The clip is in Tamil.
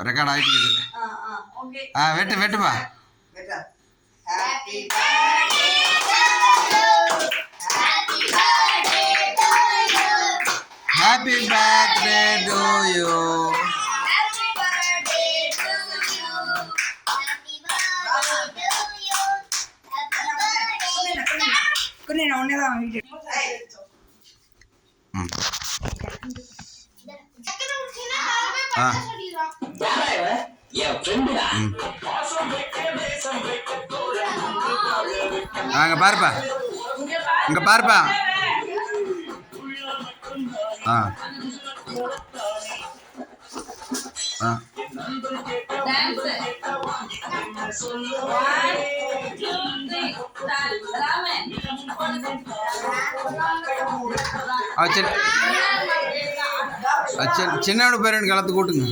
ரெக்கார்ட் ஆயிட்டு. வெட்டுப்பா. Happy birthday to you. அங்க பாருப்பா, இங்க பாருப்பா. சின்ன பேரன் களத்து கூட்டுங்க.